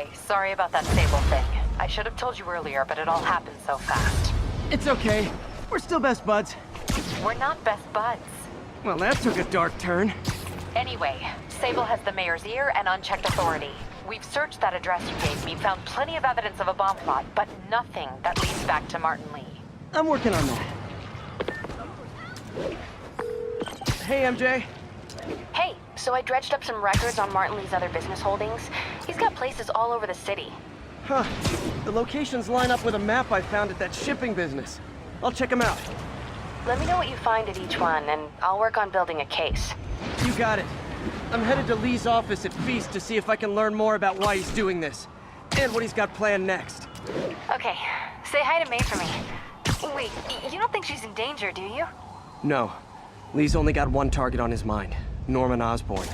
Hey, sorry about that Sable thing. I should have told you earlier, but it all happened so fast. It's okay. We're still best buds. We're not best buds. Well, that took a dark turn. Anyway, Sable has the mayor's ear and unchecked authority. We've searched that address you gave me, found plenty of evidence of a bomb plot, but nothing that leads back to Martin Lee. I'm working on that. Hey, MJ. Hey, so I dredged up some records on Martin Lee's other business holdings. He's got places all over the city. Huh. The locations line up with a map I found at that shipping business. I'll check them out. Let me know what you find at each one, and I'll work on building a case. You got it. I'm headed to Lee's office at Feast to see if I can learn more about why he's doing this. And what he's got planned next. Okay, say hi to May for me. Wait, you don't think she's in danger, do you? No. Lee's only got one target on his mind. Norman Osborn.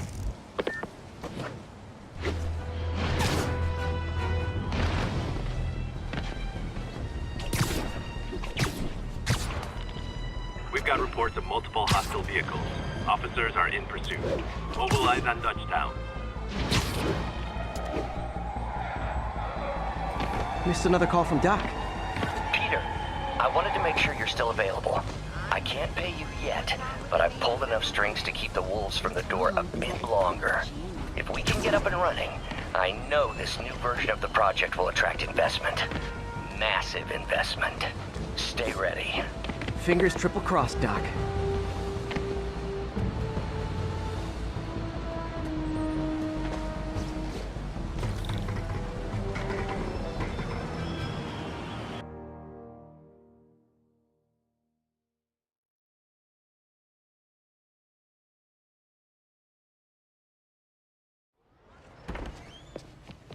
We've got reports of multiple hostile vehicles. Officers are in pursuit. Mobilize on Dutchtown. Missed another call from Doc. Peter, I wanted to make sure you're still available. I can't pay you yet, but I've pulled enough strings to keep the wolves from the door a bit longer. If we can get up and running, I know this new version of the project will attract investment. Massive investment. Stay ready. Fingers triple crossed, Doc.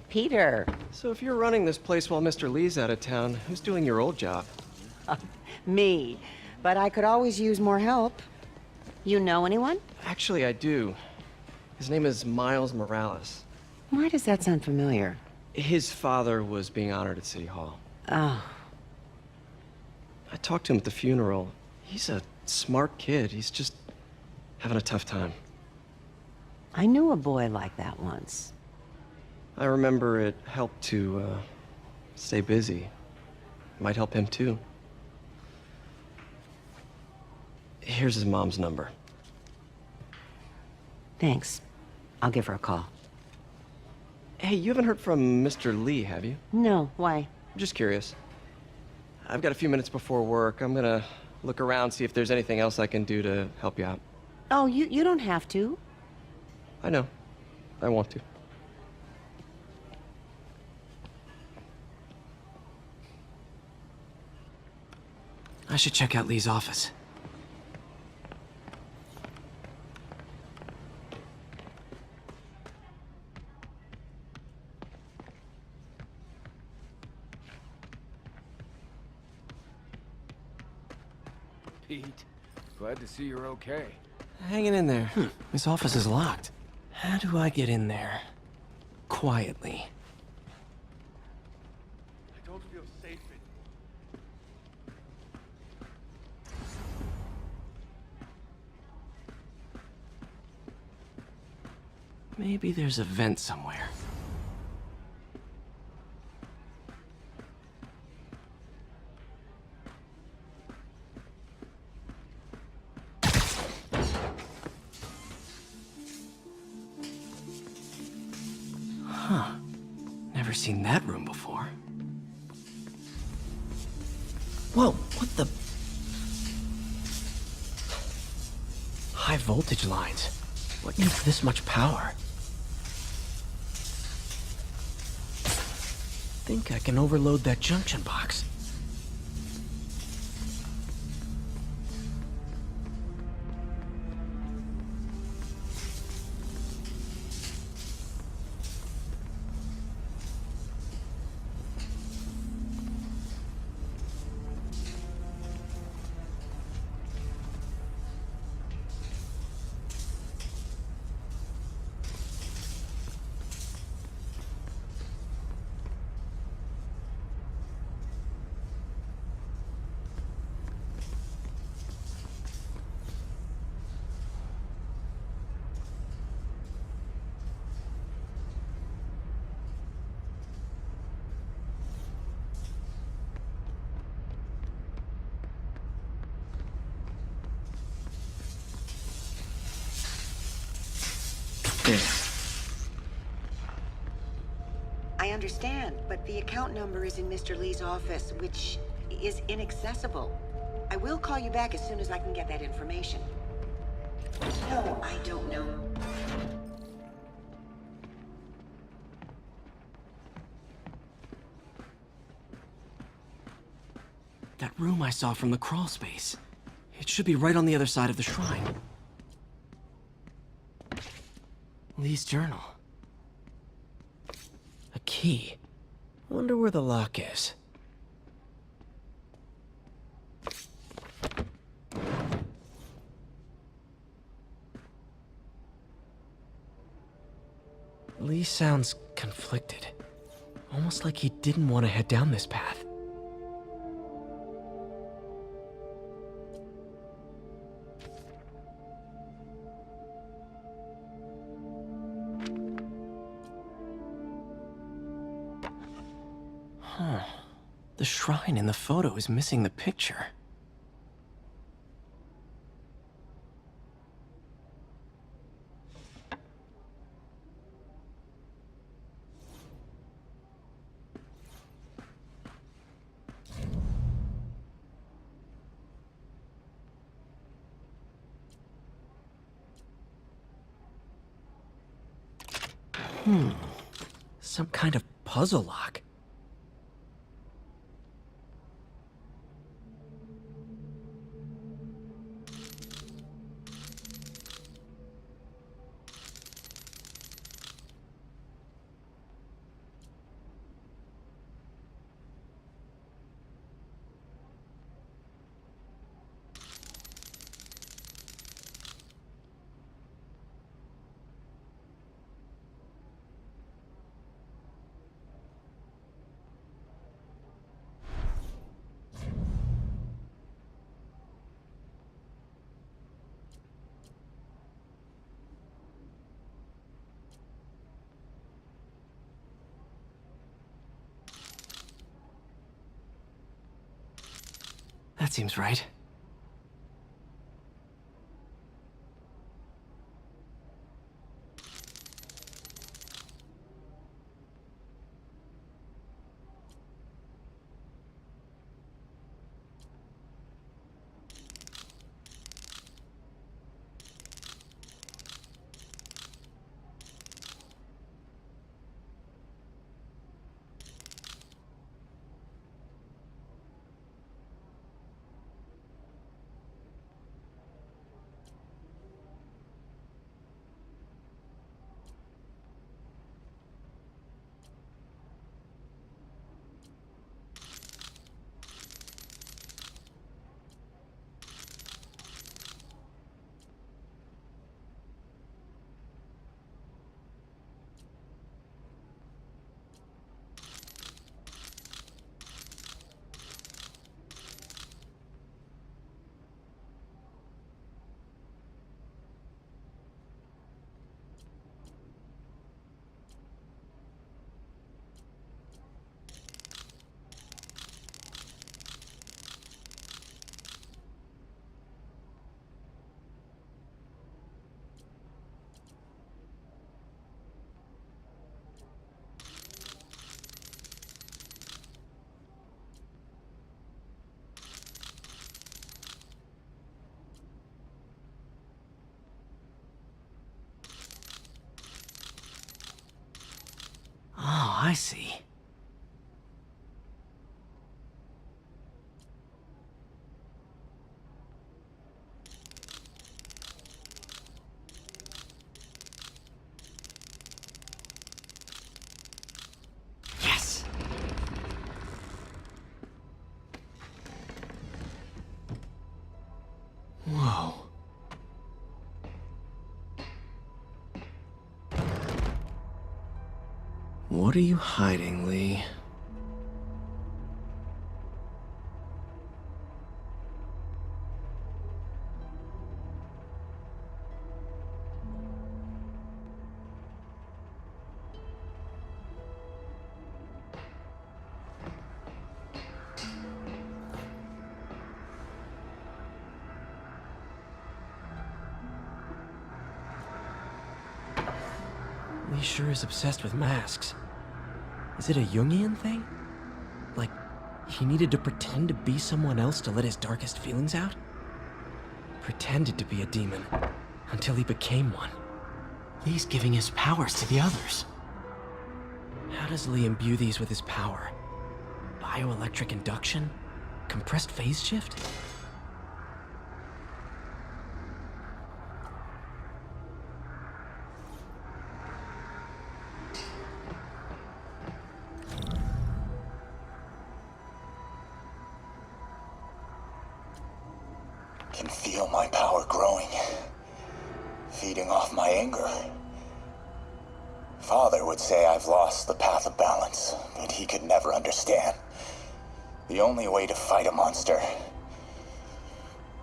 Peter. So if you're running this place while Mr. Lee's out of town, who's doing your old job? Me. But I could always use more help. You know anyone? Actually, I do. His name is Miles Morales. Why does that sound familiar? His father was being honored at City Hall. Oh. I talked to him at the funeral. He's a smart kid. He's just having a tough time. I knew a boy like that once. I remember it helped to, stay busy. Might help him, too. Here's his mom's number. Thanks. I'll give her a call. Hey, you haven't heard from Mr. Lee, have you? No, why? I'm just curious. I've got a few minutes before work. I'm gonna look around, see if there's anything else I can do to help you out. Oh, you don't have to. I know. I want to. I should check out Lee's office. Pete, glad to see you're okay. Hanging in there. His office is locked. How do I get in there? Quietly. I don't feel safe in... Maybe there's a vent somewhere. Huh. Never seen that room before. Whoa, what the... High voltage lines. What needs this much power? Think I can overload that junction box. this. I understand, but the account number is in Mr. Lee's office, which is inaccessible. I will call you back as soon as I can get that information. No, I don't know. That room I saw from the crawl space. It should be right on the other side of the shrine. Lee's journal. A key. Wonder where the lock is. Lee sounds conflicted. Almost like he didn't want to head down this path. Huh. The shrine in the photo is missing the picture. Some kind of puzzle lock. That seems right. Oh, I see. Yes! Whoa. What are you hiding, Lee? Lee sure is obsessed with masks. Is it a Jungian thing? Like, he needed to pretend to be someone else to let his darkest feelings out? Pretended to be a demon, until he became one. Lee's giving his powers to the others. How does Lee imbue these with his power? Bioelectric induction? Compressed phase shift? Can feel my power growing, feeding off my anger. Father would say I've lost the path of balance, but he could never understand. The only way to fight a monster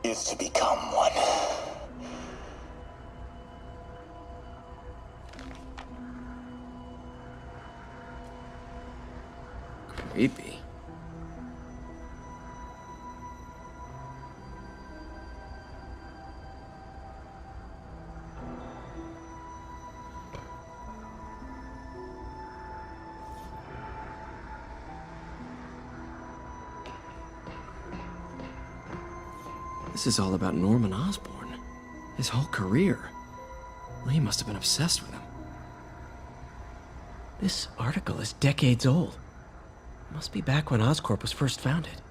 is to become one. Creepy. This is all about Norman Osborn. His whole career. Lee must have been obsessed with him. This article is decades old. Must be back when Oscorp was first founded.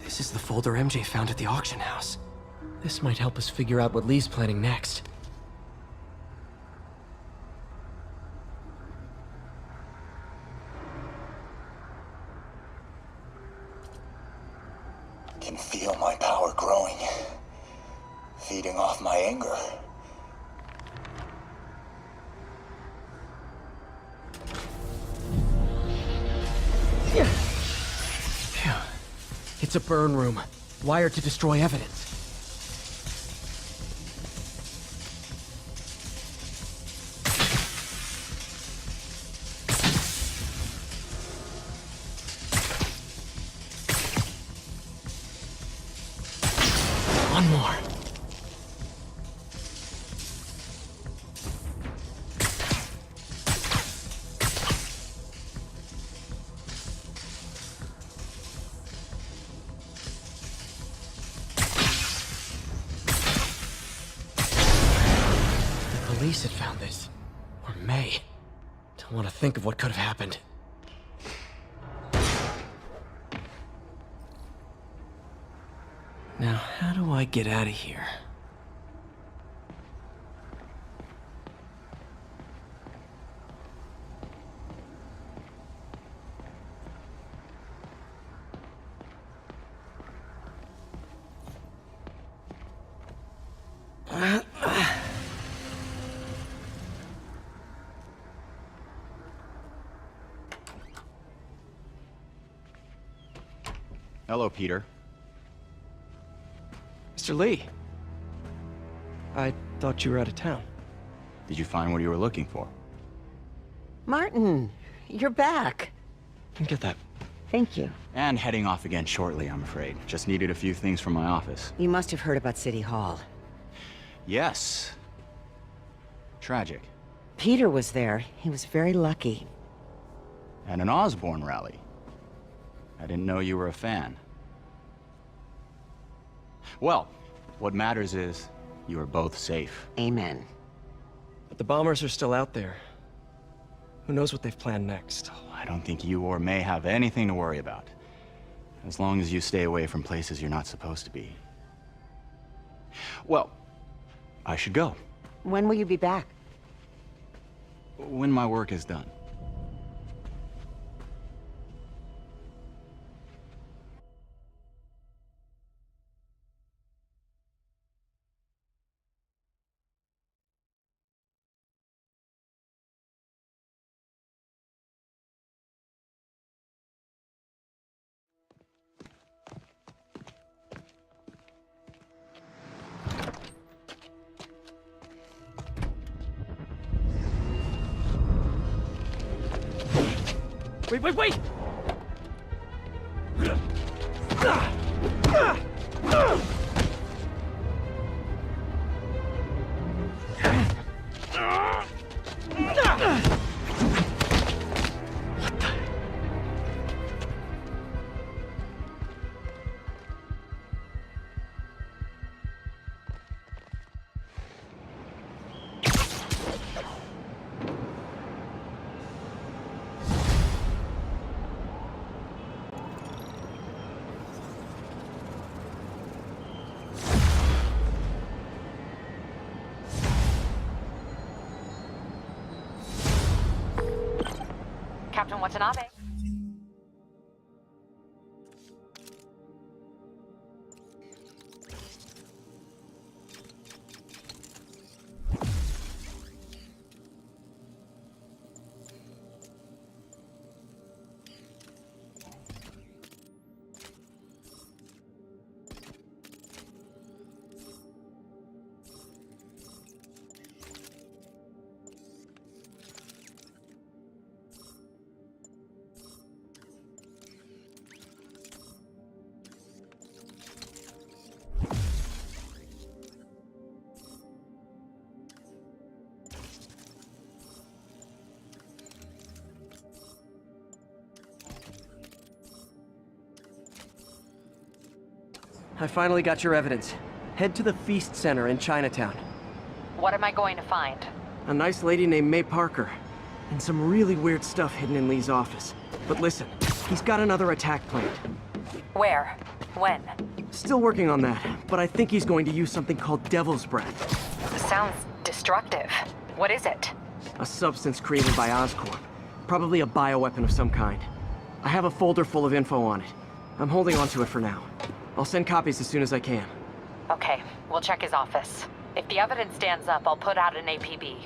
This is the folder MJ found at the auction house. This might help us figure out what Lee's planning next. Can feel my power growing, feeding off my anger. Phew. It's a burn room, wired to destroy evidence. One more. The police had found this. Or may. Don't want to think of what could have happened. Now, how do I get out of here? Hello, Peter. Mr. Lee. I thought you were out of town. Did you find what you were looking for? Martin, you're back. Get that. Thank you. And heading off again shortly, I'm afraid. Just needed a few things from my office. You must have heard about City Hall. Yes. Tragic. Peter was there. He was very lucky. And an Osborn rally. I didn't know you were a fan. Well, what matters is you are both safe. Amen. But the bombers are still out there. Who knows what they've planned next? I don't think you or May have anything to worry about. As long as you stay away from places you're not supposed to be. Well, I should go. When will you be back? When my work is done. Wait! Captain Watanabe. I finally got your evidence. Head to the Feast Center in Chinatown. What am I going to find? A nice lady named May Parker. And some really weird stuff hidden in Lee's office. But listen, he's got another attack planned. Where? When? Still working on that, but I think he's going to use something called Devil's Breath. Sounds destructive. What is it? A substance created by Oscorp. Probably a bioweapon of some kind. I have a folder full of info on it. I'm holding on to it for now. I'll send copies as soon as I can. Okay, we'll check his office. If the evidence stands up, I'll put out an APB.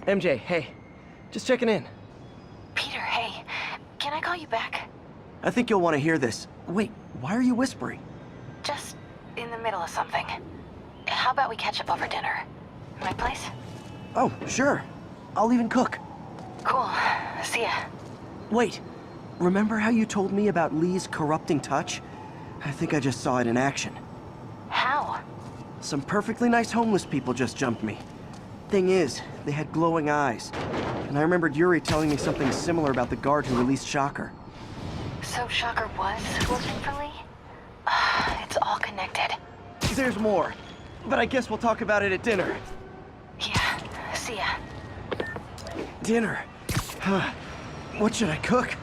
MJ, hey. Just checking in. Peter, hey. Can I call you back? I think you'll want to hear this. Wait, why are you whispering? Just in the middle of something. How about we catch up over dinner? My place? Oh, sure. I'll even cook. Cool. See ya. Wait. Remember how you told me about Lee's corrupting touch? I think I just saw it in action. How? Some perfectly nice homeless people just jumped me. Thing is, they had glowing eyes. And I remembered Yuri telling me something similar about the guard who released Shocker. So Shocker was working for Lee? It's all connected. There's more. But I guess we'll talk about it at dinner. Yeah, see ya. Dinner? What should I cook?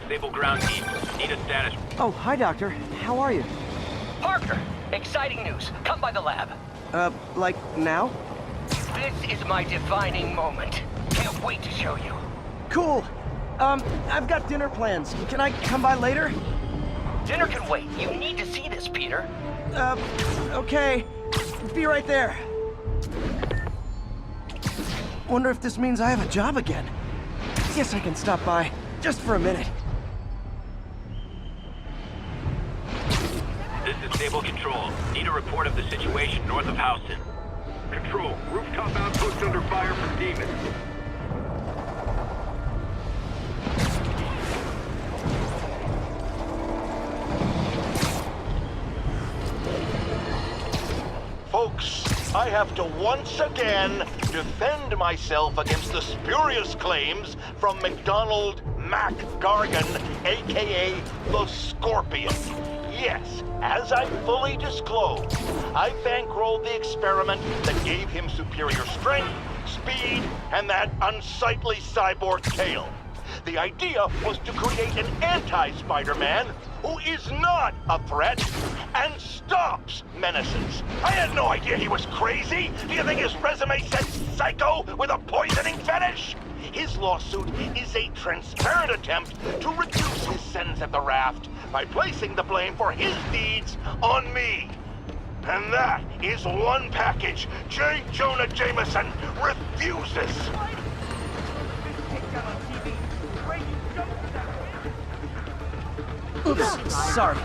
Stable ground team. Need a status. Oh, hi, Doctor. How are you? Parker, exciting news. Come by the lab. Like now? This is my defining moment. Can't wait to show you. Cool. I've got dinner plans. Can I come by later? Dinner can wait. You need to see this, Peter. Okay. Be right there. Wonder if this means I have a job again. Guess I can stop by, just for a minute. This is Stable Control. Need a report of the situation north of Houston. Control, rooftop outpost under fire from demons. Folks, I have to once again defend myself against the spurious claims from MacDonald Mac Gargan, aka the Scorpion. Yes, as I fully disclosed, I bankrolled the experiment that gave him superior strength, speed, and that unsightly cyborg tail. The idea was to create an anti-Spider-Man who is not a threat and stops menaces. I had no idea he was crazy. Do you think his resume said psycho with a poisoning fetish? His lawsuit is a transparent attempt to reduce his sentence at the raft by placing the blame for his deeds on me. And that is one package J. Jonah Jameson refuses. Oops, sorry.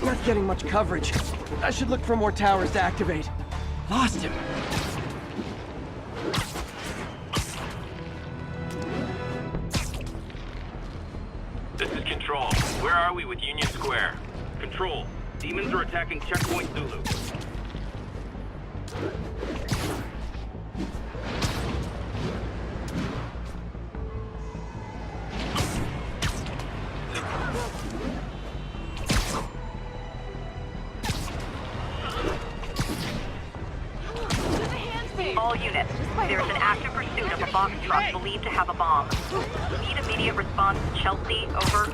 Not getting much coverage. I should look for more towers to activate. Lost him. This is Control. Where are we with Union Square? Control. Demons are attacking Checkpoint Zulu. All units, there is an active pursuit of a box truck believed to have a bomb. Need immediate response to Chelsea, over.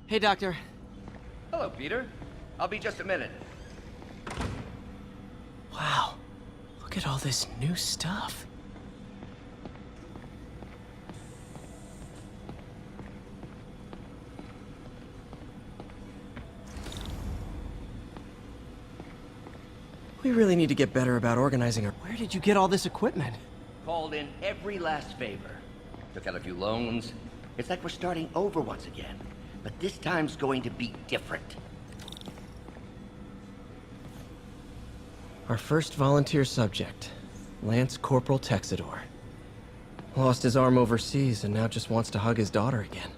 Hey, Doctor. Hello, Peter. I'll be just a minute. Wow. Look at all this new stuff. We really need to get better about organizing our... Where did you get all this equipment? Called in every last favor. Took out a few loans. It's like we're starting over once again. But this time's going to be different. Our first volunteer subject, Lance Corporal Texidor. Lost his arm overseas and now just wants to hug his daughter again.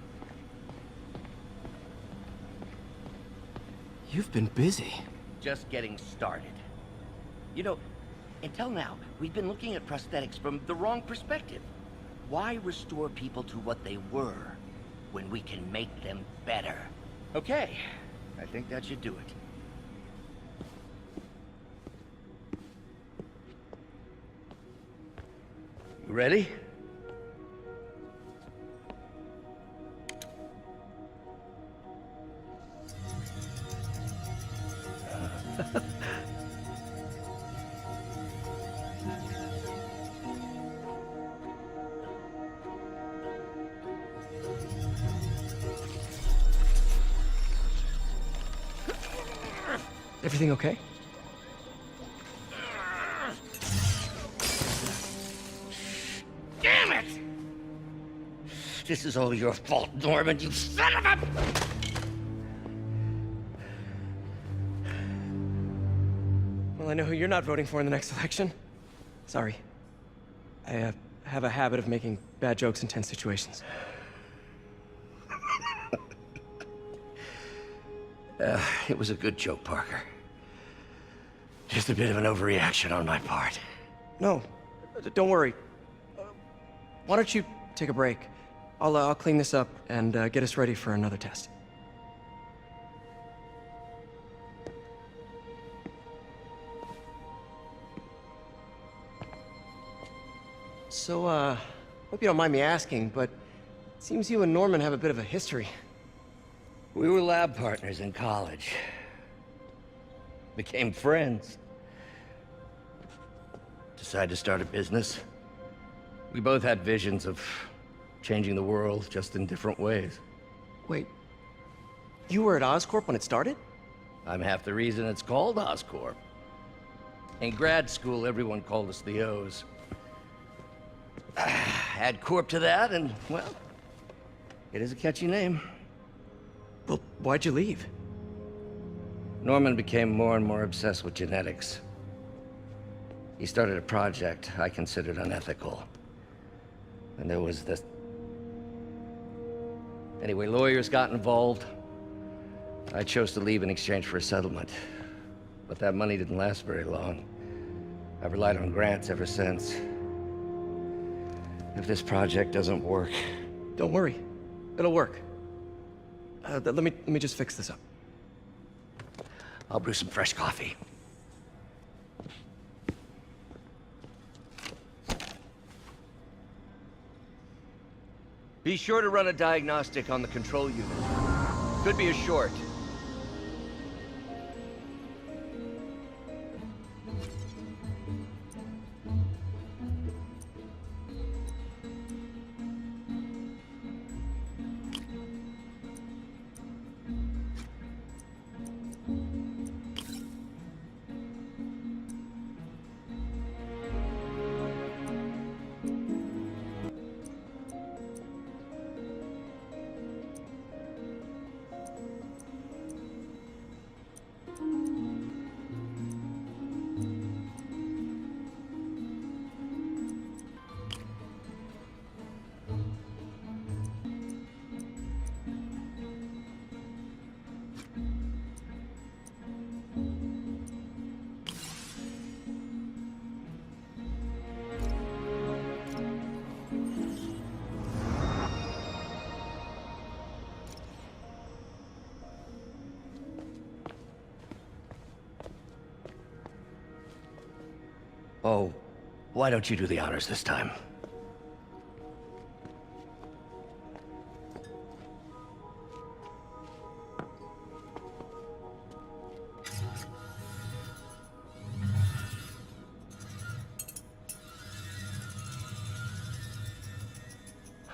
You've been busy. Just getting started. You know, until now, we've been looking at prosthetics from the wrong perspective. Why restore people to what they were when we can make them better? Okay, I think that should do it. You ready? Everything okay? Damn it! This is all your fault, Norman, you son of a... Well, I know who you're not voting for in the next election. Sorry. I have a habit of making bad jokes in tense situations. It was a good joke, Parker. Just a bit of an overreaction on my part. No, don't worry. Why don't you take a break? I'll clean this up and get us ready for another test. So, hope you don't mind me asking, but it seems you and Norman have a bit of a history. We were lab partners in college. Became friends. Decided to start a business. We both had visions of changing the world, just in different ways. Wait, you were at Oscorp when it started? I'm half the reason it's called Oscorp. In grad school, everyone called us the O's. Add Corp to that, and, well, it is a catchy name. Well, why'd you leave? Norman became more and more obsessed with genetics. He started a project I considered unethical. And there was this... Anyway, lawyers got involved. I chose to leave in exchange for a settlement. But that money didn't last very long. I've relied on grants ever since. If this project doesn't work... Don't worry. It'll work. Let me just fix this up. I'll brew some fresh coffee. Be sure to run a diagnostic on the control unit. Could be a short. Oh, why don't you do the honors this time?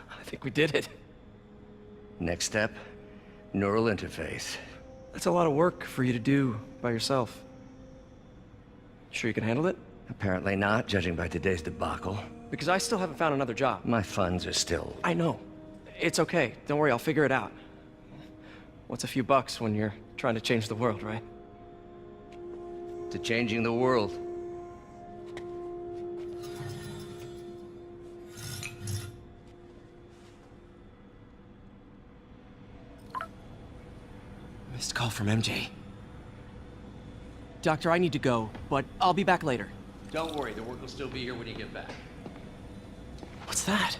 I think we did it. Next step, neural interface. That's a lot of work for you to do by yourself. Sure you can handle it? Apparently not, judging by today's debacle. Because I still haven't found another job. My funds are still... I know. It's okay. Don't worry, I'll figure it out. What's a few bucks when you're trying to change the world, right? to changing the world. Missed call from MJ. Doctor, I need to go, but I'll be back later. Don't worry, the work will still be here when you get back. What's that?